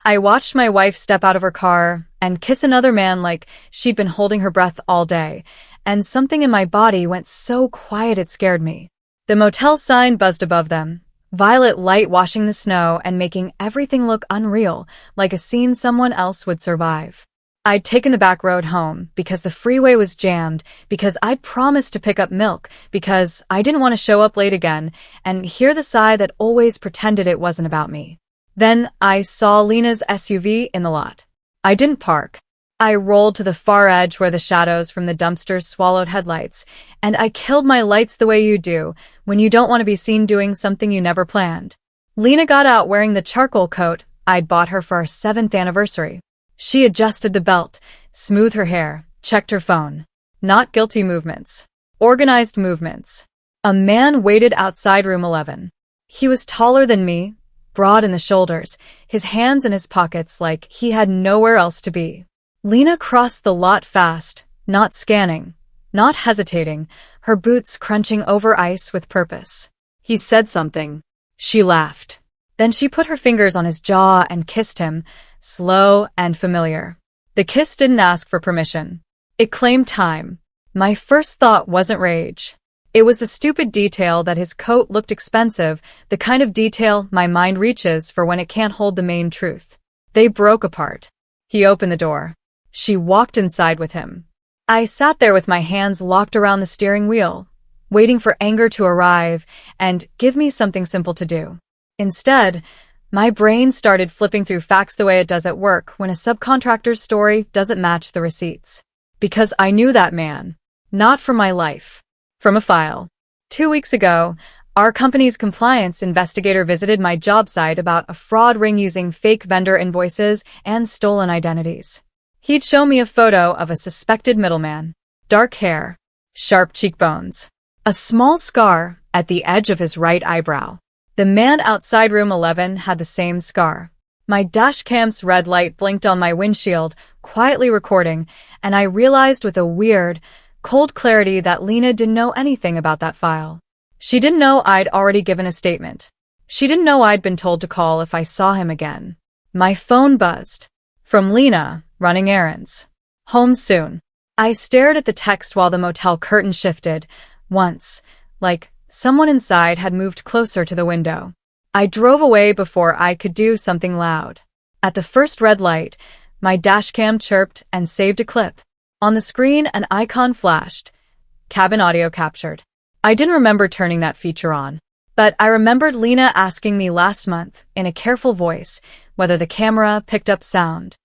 I watched my wife step out of her car and kiss another man like she'd been holding her breath all day, and something in my body went so quiet it scared me. The motel sign buzzed above them, violet light washing the snow and making everything look unreal, like a scene someone else would survive. I'd taken the back road home because the freeway was jammed, because I'd promised to pick up milk, because I didn't want to show up late again and hear the sigh that always pretended it wasn't about me. Then I saw Lena's SUV in the lot. I didn't park. I rolled to the far edge where the shadows from the dumpsters swallowed headlights, and I killed my lights the way you do when you don't want to be seen doing something you never planned. Lena got out wearing the charcoal coat I'd bought her for our 7th anniversary. She adjusted the belt, smoothed her hair, checked her phone. Not guilty movements. Organized movements. A man waited outside room 11. He was taller than me, broad in the shoulders, his hands in his pockets like he had nowhere else to be. Lena crossed the lot fast, not scanning, not hesitating, her boots crunching over ice with purpose. He said something. She laughed. Then she put her fingers on his jaw and kissed him, slow and familiar. The kiss didn't ask for permission. It claimed time. My first thought wasn't rage. It was the stupid detail that his coat looked expensive, the kind of detail my mind reaches for when it can't hold the main truth. They broke apart. He opened the door. She walked inside with him. I sat there with my hands locked around the steering wheel, waiting for anger to arrive and give me something simple to do. Instead, my brain started flipping through facts the way it does at work when a subcontractor's story doesn't match the receipts. Because I knew that man. Not from my life. From a file. 2 weeks ago, our company's compliance investigator visited my job site about a fraud ring using fake vendor invoices and stolen identities. He'd show me a photo of a suspected middleman. Dark hair. Sharp cheekbones. A small scar at the edge of his right eyebrow. The man outside room 11 had the same scar. My dashcam's red light blinked on my windshield, quietly recording, and I realized with a weird, cold clarity that Lena didn't know anything about that file. She didn't know I'd already given a statement. She didn't know I'd been told to call if I saw him again. My phone buzzed. From Lena, running errands. Home soon. I stared at the text while the motel curtain shifted, once, like someone inside had moved closer to the window. I drove away before I could do something loud. At the first red light, my dashcam chirped and saved a clip. On the screen, an icon flashed. Cabin audio captured. I didn't remember turning that feature on. But I remembered Lena asking me last month, in a careful voice, whether the camera picked up sound.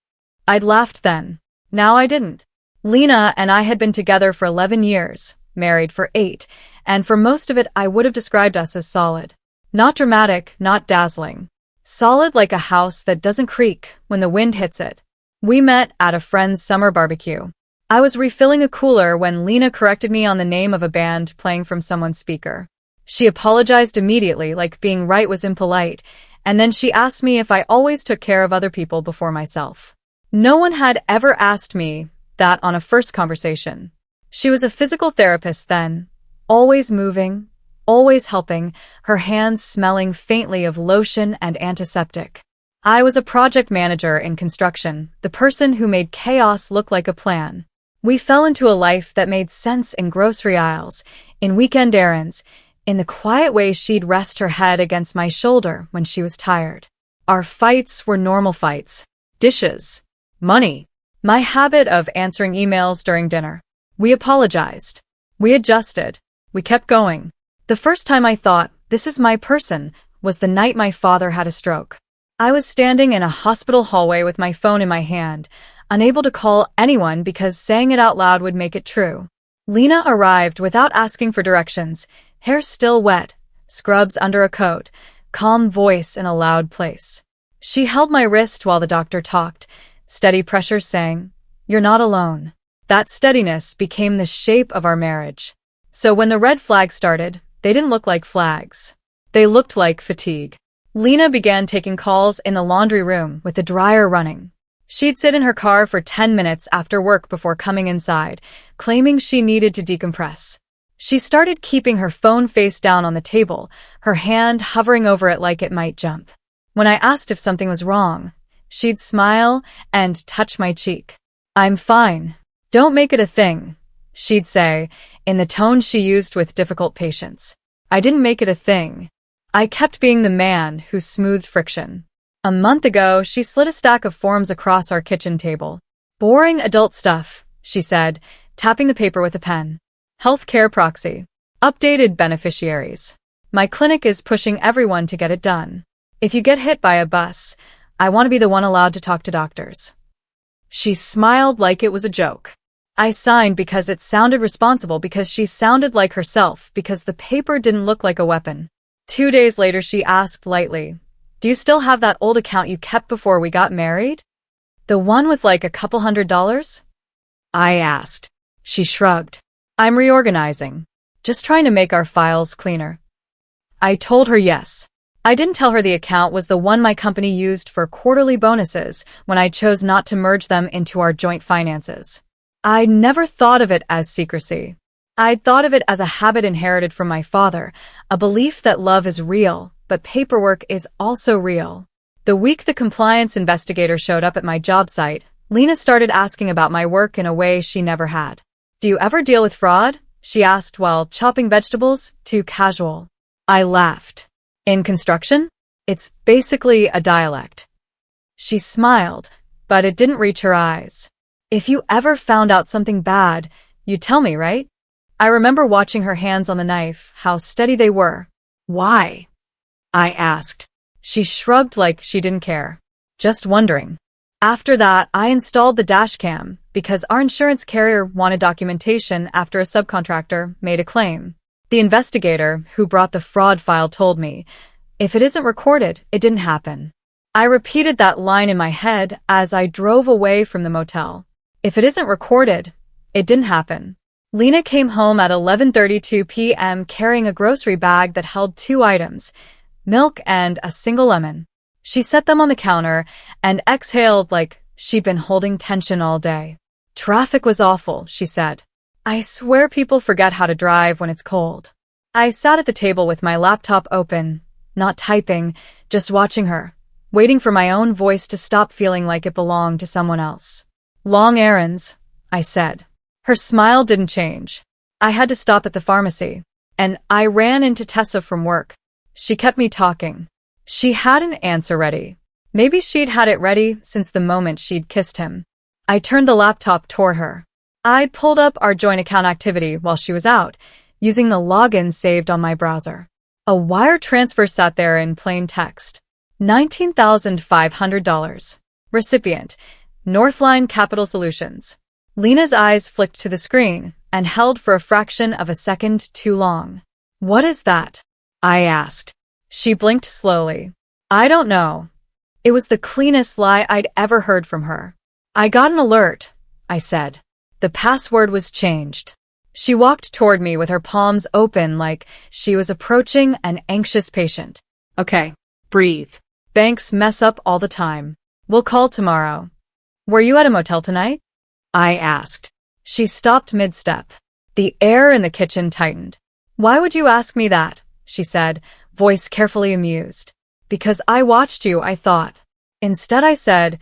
I'd laughed then. Now I didn't. Lena and I had been together for 11 years, married for 8, and for most of it I would have described us as solid. Not dramatic, not dazzling. Solid like a house that doesn't creak when the wind hits it. We met at a friend's summer barbecue. I was refilling a cooler when Lena corrected me on the name of a band playing from someone's speaker. She apologized immediately, like being right was impolite, and then she asked me if I always took care of other people before myself. No one had ever asked me that on a first conversation. She was a physical therapist then, always moving, always helping, her hands smelling faintly of lotion and antiseptic. I was a project manager in construction, the person who made chaos look like a plan. We fell into a life that made sense in grocery aisles, in weekend errands, in the quiet way she'd rest her head against my shoulder when she was tired. Our fights were normal fights. Dishes. Money. My habit of answering emails during dinner. We apologized. We adjusted. We kept going. The first time I thought, this is my person, was the night my father had a stroke. I was standing in a hospital hallway with my phone in my hand, unable to call anyone because saying it out loud would make it true. Lena arrived without asking for directions, hair still wet, scrubs under a coat, calm voice in a loud place. She held my wrist while the doctor talked, steady pressure saying, "You're not alone." That steadiness became the shape of our marriage. So when the red flags started, they didn't look like flags. They looked like fatigue. Lena began taking calls in the laundry room with the dryer running. She'd sit in her car for 10 minutes after work before coming inside, claiming she needed to decompress. She started keeping her phone face down on the table, her hand hovering over it like it might jump. When I asked if something was wrong, She'd smile and touch my cheek. "I'm fine. Don't make it a thing," she'd say, in the tone she used with difficult patience. I didn't make it a thing. I kept being the man who smoothed friction. A month ago, she slid a stack of forms across our kitchen table. "Boring adult stuff," she said, tapping the paper with a pen. "Healthcare proxy. Updated beneficiaries. My clinic is pushing everyone to get it done. If you get hit by a bus, I want to be the one allowed to talk to doctors." She smiled like it was a joke. I signed because it sounded responsible, because she sounded like herself, because the paper didn't look like a weapon. 2 days later, she asked lightly, "Do you still have that old account you kept before we got married? The one with like a couple $100s?" I asked. She shrugged. "I'm reorganizing. Just trying to make our files cleaner." I told her yes. I didn't tell her the account was the one my company used for quarterly bonuses when I chose not to merge them into our joint finances. I'd never thought of it as secrecy. I'd thought of it as a habit inherited from my father, a belief that love is real, but paperwork is also real. The week the compliance investigator showed up at my job site, Lena started asking about my work in a way she never had. "Do you ever deal with fraud?" she asked while chopping vegetables, too casual. I laughed. "In construction? It's basically a dialect." She smiled, but it didn't reach her eyes. "If you ever found out something bad, you'd tell me, right?" I remember watching her hands on the knife, how steady they were. "Why?" I asked. She shrugged like she didn't care. "Just wondering." After that, I installed the dashcam because our insurance carrier wanted documentation after a subcontractor made a claim. The investigator who brought the fraud file told me, "If it isn't recorded, it didn't happen." I repeated that line in my head as I drove away from the motel. If it isn't recorded, it didn't happen. Lena came home at 11:32 p.m. carrying a grocery bag that held 2 items, milk and a single lemon. She set them on the counter and exhaled like she'd been holding tension all day. "Traffic was awful," she said. "I swear people forget how to drive when it's cold." I sat at the table with my laptop open, not typing, just watching her, waiting for my own voice to stop feeling like it belonged to someone else. "Long errands," I said. Her smile didn't change. "I had to stop at the pharmacy, and I ran into Tessa from work." She kept me talking. She had an answer ready. Maybe she'd had it ready since the moment she'd kissed him. I turned the laptop toward her. I'd pulled up our joint account activity while she was out, using the login saved on my browser. A wire transfer sat there in plain text. $19,500. Recipient, Northline Capital Solutions. Lena's eyes flicked to the screen and held for a fraction of a second too long. "What is that?" I asked. She blinked slowly. "I don't know." It was the cleanest lie I'd ever heard from her. "I got an alert," I said. "The password was changed." She walked toward me with her palms open like she was approaching an anxious patient. "Okay, breathe. Banks mess up all the time. We'll call tomorrow." "Were you at a motel tonight?" I asked. She stopped mid-step. The air in the kitchen tightened. "Why would you ask me that?" she said, voice carefully amused. "Because I watched you, I thought." Instead I said,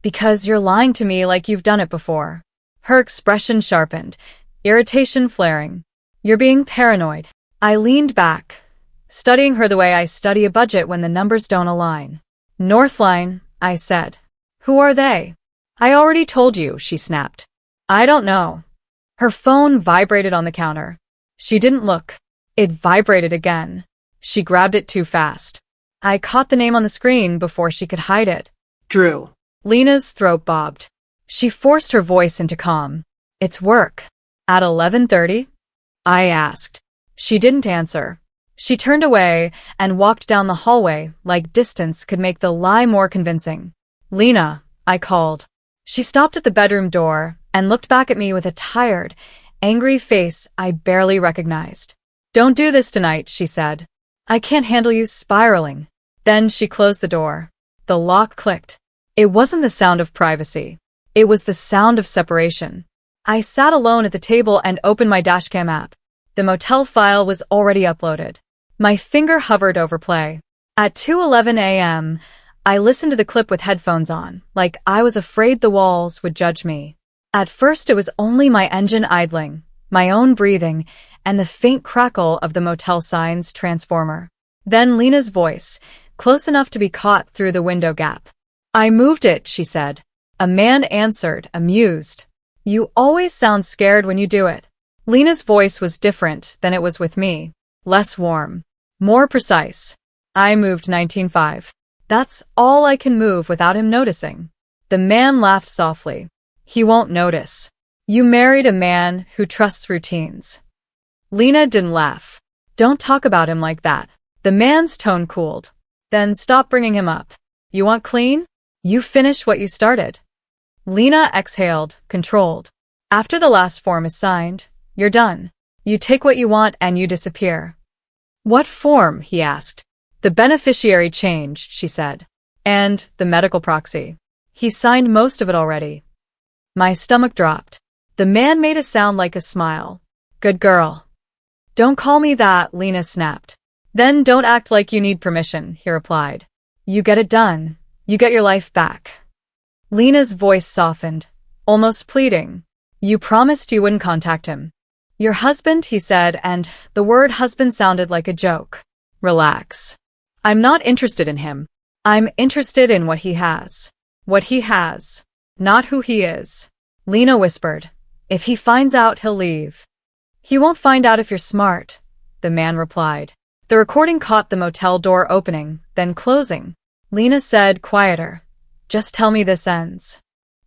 "Because you're lying to me like you've done it before." Her expression sharpened, irritation flaring. "You're being paranoid." I leaned back, studying her the way I study a budget when the numbers don't align. "Northline," I said. "Who are they?" "I already told you," she snapped. "I don't know." Her phone vibrated on the counter. She didn't look. It vibrated again. She grabbed it too fast. I caught the name on the screen before she could hide it. "Drew." Lena's throat bobbed. She forced her voice into calm. "It's work." "At 11:30? I asked. She didn't answer. She turned away and walked down the hallway like distance could make the lie more convincing. "Lena," I called. She stopped at the bedroom door and looked back at me with a tired, angry face I barely recognized. "Don't do this tonight," she said. "I can't handle you spiraling." Then she closed the door. The lock clicked. It wasn't the sound of privacy. It was the sound of separation. I sat alone at the table and opened my dashcam app. The motel file was already uploaded. My finger hovered over play. At 2:11 a.m., I listened to the clip with headphones on, like I was afraid the walls would judge me. At first it was only my engine idling, my own breathing, and the faint crackle of the motel sign's transformer. Then Lena's voice, close enough to be caught through the window gap. "I moved it," she said. A man answered, amused. "You always sound scared when you do it." Lena's voice was different than it was with me. Less warm. More precise. "I moved 19.5. That's all I can move without him noticing." The man laughed softly. "He won't notice. You married a man who trusts routines." Lena didn't laugh. "Don't talk about him like that." The man's tone cooled. "Then stop bringing him up. You want clean? You finish what you started." Lena exhaled, controlled. "After the last form is signed, you're done. You take what you want and you disappear." "What form?" he asked. "The beneficiary changed," she said. "And the medical proxy. He signed most of it already." My stomach dropped. The man made a sound like a smile. "Good girl." "Don't call me that," Lena snapped. "Then don't act like you need permission," he replied. "You get it done. You get your life back." Lena's voice softened, almost pleading. "You promised you wouldn't contact him." "Your husband," he said, and the word husband sounded like a joke. "Relax. I'm not interested in him. I'm interested in what he has. What he has. Not who he is." Lena whispered. "If he finds out, he'll leave." "He won't find out if you're smart," the man replied. The recording caught the motel door opening, then closing. Lena said, quieter, "Just tell me this ends."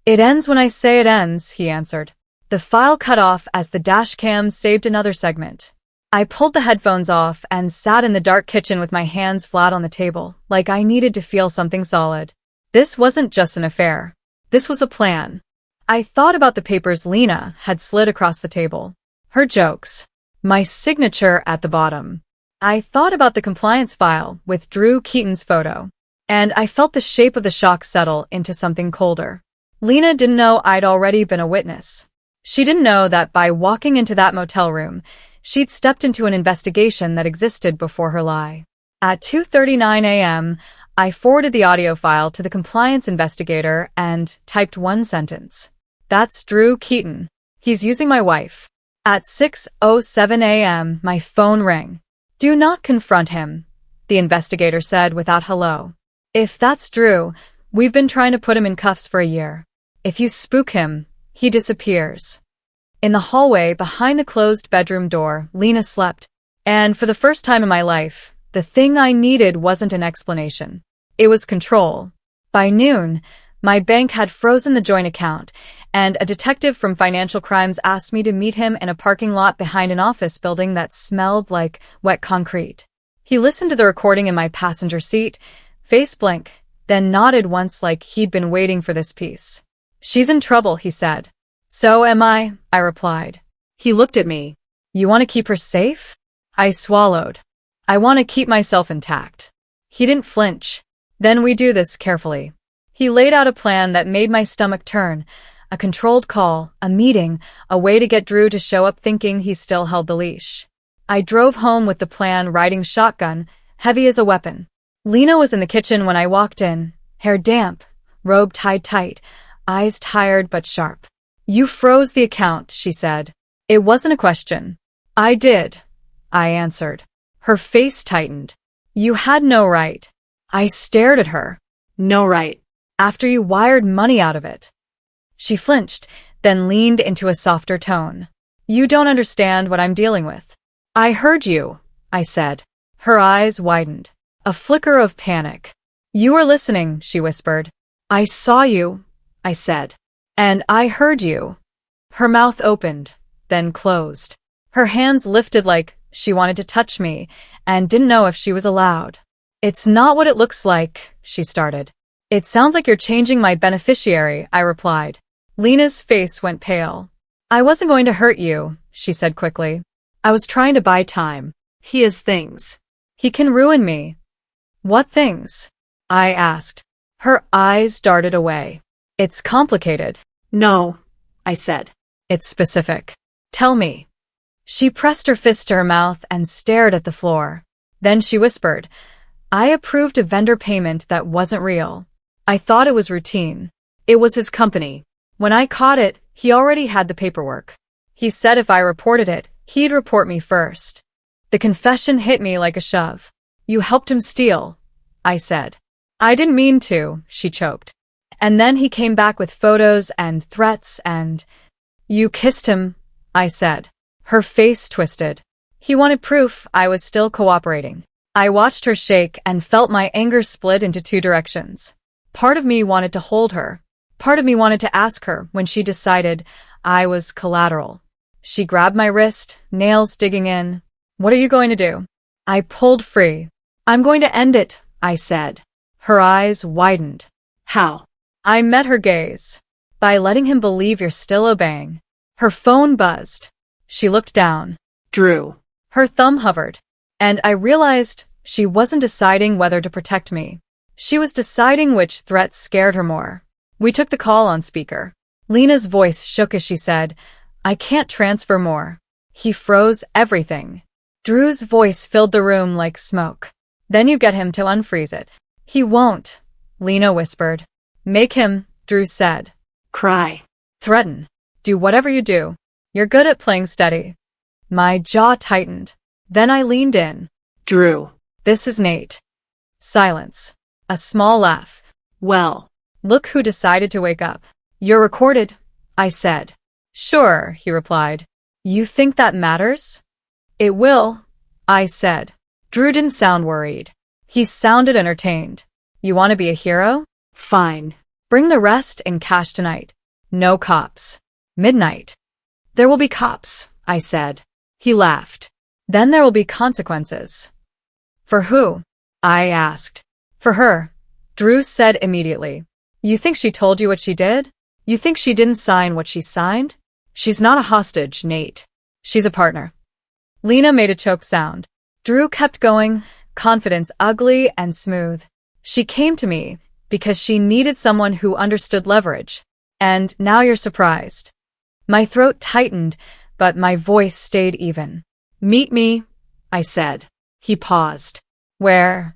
"It ends when I say it ends," he answered. The file cut off as the dash cam saved another segment. I pulled the headphones off and sat in the dark kitchen with my hands flat on the table, like I needed to feel something solid. This wasn't just an affair. This was a plan. I thought about the papers Lena had slid across the table. Her jokes. My signature at the bottom. I thought about the compliance file with Drew Keaton's photo. And I felt the shape of the shock settle into something colder. Lena didn't know I'd already been a witness. She didn't know that by walking into that motel room, she'd stepped into an investigation that existed before her lie. At 2:39 a.m., I forwarded the audio file to the compliance investigator and typed one sentence. "That's Drew Keaton. He's using my wife." At 6:07 a.m., my phone rang. "Do not confront him," the investigator said without hello. "If that's Drew, we've been trying to put him in cuffs for a year. If you spook him, he disappears." In the hallway behind the closed bedroom door, Lena slept. And for the first time in my life, the thing I needed wasn't an explanation. It was control. By noon, my bank had frozen the joint account, and a detective from financial crimes asked me to meet him in a parking lot behind an office building that smelled like wet concrete. He listened to the recording in my passenger seat, face blank, then nodded once like he'd been waiting for this piece. "She's in trouble," he said. "So am I," I replied. He looked at me. "You want to keep her safe?" I swallowed. "I want to keep myself intact." He didn't flinch. "Then we do this carefully." He laid out a plan that made my stomach turn. A controlled call, a meeting, a way to get Drew to show up thinking he still held the leash. I drove home with the plan riding shotgun, heavy as a weapon. Lena was in the kitchen when I walked in, hair damp, robe tied tight, eyes tired but sharp. "You froze the account," she said. It wasn't a question. "I did," I answered. Her face tightened. "You had no right." I stared at her. "No right. After you wired money out of it." She flinched, then leaned into a softer tone. "You don't understand what I'm dealing with." "I heard you," I said. Her eyes widened. A flicker of panic. "You were listening," she whispered. "I saw you," I said. "And I heard you." Her mouth opened, then closed. Her hands lifted like she wanted to touch me, and didn't know if she was allowed. "It's not what it looks like," she started. "It sounds like you're changing my beneficiary," I replied. Lena's face went pale. "I wasn't going to hurt you," she said quickly. "I was trying to buy time. He has things. He can ruin me." "What things?" I asked. Her eyes darted away. "It's complicated." "No," I said. "It's specific. Tell me." She pressed her fist to her mouth and stared at the floor. Then she whispered, I approved a vendor payment that wasn't real. I thought it was routine. It was his company. When I caught it, he already had the paperwork. He said if I reported it, he'd report me first. The confession hit me like a shove. You helped him steal, I said. I didn't mean to, she choked. And then he came back with photos and threats and… You kissed him, I said. Her face twisted. He wanted proof I was still cooperating. I watched her shake and felt my anger split into two directions. Part of me wanted to hold her. Part of me wanted to ask her when she decided I was collateral. She grabbed my wrist, nails digging in. What are you going to do? I pulled free. I'm going to end it, I said. Her eyes widened. How? I met her gaze. By letting him believe you're still obeying. Her phone buzzed. She looked down. Drew. Her thumb hovered. And I realized she wasn't deciding whether to protect me. She was deciding which threat scared her more. We took the call on speaker. Lena's voice shook as she said, I can't transfer more. He froze everything. Drew's voice filled the room like smoke. Then you get him to unfreeze it. He won't, Lena whispered. Make him, Drew said. Cry. Threaten. Do whatever you do. You're good at playing steady. My jaw tightened. Then I leaned in. Drew. This is Nate. Silence. A small laugh. Well. Look who decided to wake up. You're recorded, I said. Sure, he replied. You think that matters? It will, I said. Drew didn't sound worried. He sounded entertained. You want to be a hero? Fine. Bring the rest in cash tonight. No cops. Midnight. There will be cops, I said. He laughed. Then there will be consequences. For who? I asked. For her, Drew said immediately. You think she told you what she did? You think she didn't sign what she signed? She's not a hostage, Nate. She's a partner. Lena made a choked sound. Drew kept going, confidence ugly and smooth. She came to me because she needed someone who understood leverage. And now you're surprised. My throat tightened, but my voice stayed even. Meet me, I said. He paused. Where?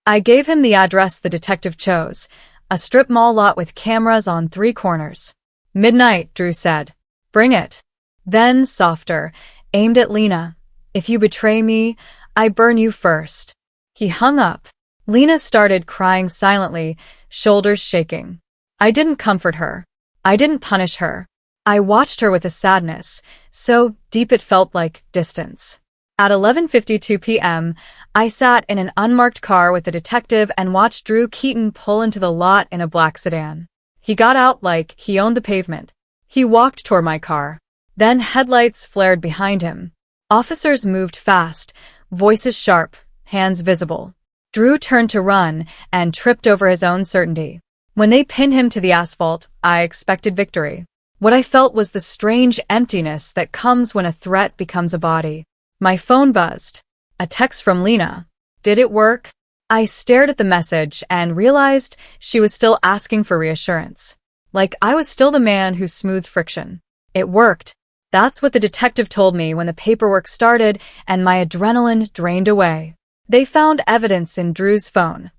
I gave him the address the detective chose, a strip mall lot with cameras on 3 corners. Midnight, Drew said. Bring it. Then, softer, aimed at Lena. If you betray me, I burn you first. He hung up. Lena started crying silently, shoulders shaking. I didn't comfort her. I didn't punish her. I watched her with a sadness, so deep it felt like distance. At 11:52 p.m., I sat in an unmarked car with the detective and watched Drew Keaton pull into the lot in a black sedan. He got out like he owned the pavement. He walked toward my car. Then headlights flared behind him. Officers moved fast, voices sharp, hands visible. Drew turned to run and tripped over his own certainty. When they pinned him to the asphalt, I expected victory. What I felt was the strange emptiness that comes when a threat becomes a body. My phone buzzed. A text from Lena. Did it work? I stared at the message and realized she was still asking for reassurance. Like I was still the man who smoothed friction. It worked. That's what the detective told me when the paperwork started and my adrenaline drained away. They found evidence in Drew's phone.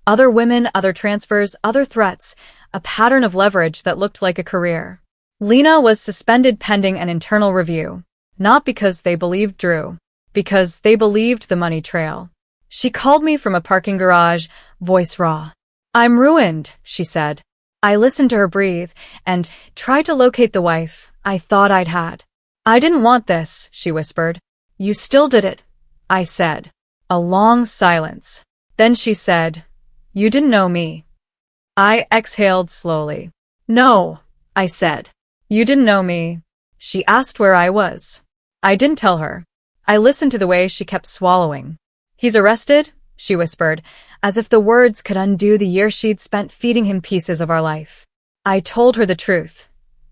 Other women, other transfers, other threats, a pattern of leverage that looked like a career. Lena was suspended pending an internal review. Not because they believed Drew. Because they believed the money trail. She called me from a parking garage, voice raw. I'm ruined, she said. I listened to her breathe and tried to locate the wife I thought I'd had. I didn't want this, she whispered. You still did it, I said. A long silence. Then she said, You didn't know me. I exhaled slowly. No, I said. You didn't know me. She asked where I was. I didn't tell her. I listened to the way she kept swallowing. He's arrested, she whispered, as if the words could undo the year she'd spent feeding him pieces of our life. I told her the truth.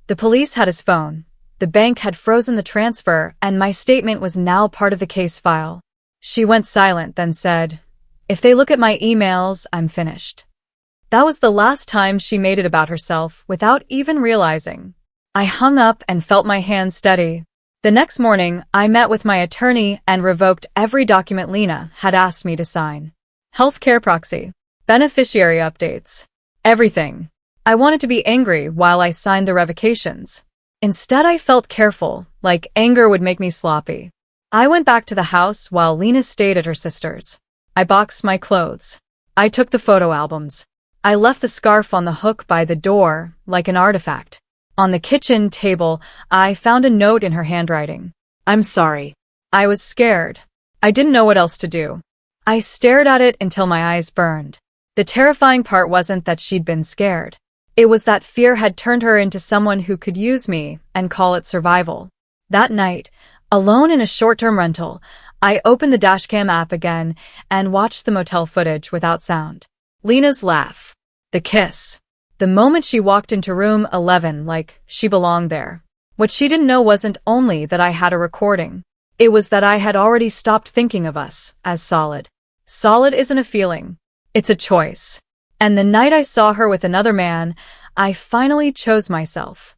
The police had his phone. The bank had frozen the transfer, and my statement was now part of the case file. She went silent, then said, If they look at my emails, I'm finished. That was the last time she made it about herself without even realizing. I hung up and felt my hands steady. The next morning, I met with my attorney and revoked every document Lena had asked me to sign. Healthcare proxy. Beneficiary updates. Everything. I wanted to be angry while I signed the revocations. Instead, I felt careful, like anger would make me sloppy. I went back to the house while Lena stayed at her sister's. I boxed my clothes. I took the photo albums. I left the scarf on the hook by the door, like an artifact. On the kitchen table, I found a note in her handwriting. I'm sorry. I was scared. I didn't know what else to do. I stared at it until my eyes burned. The terrifying part wasn't that she'd been scared. It was that fear had turned her into someone who could use me and call it survival. That night, alone in a short-term rental, I opened the dashcam app again and watched the motel footage without sound. Lena's laugh. The kiss. The moment she walked into room 11 like she belonged there. What she didn't know wasn't only that I had a recording. It was that I had already stopped thinking of us as solid. Solid isn't a feeling. It's a choice. And the night I saw her with another man, I finally chose myself.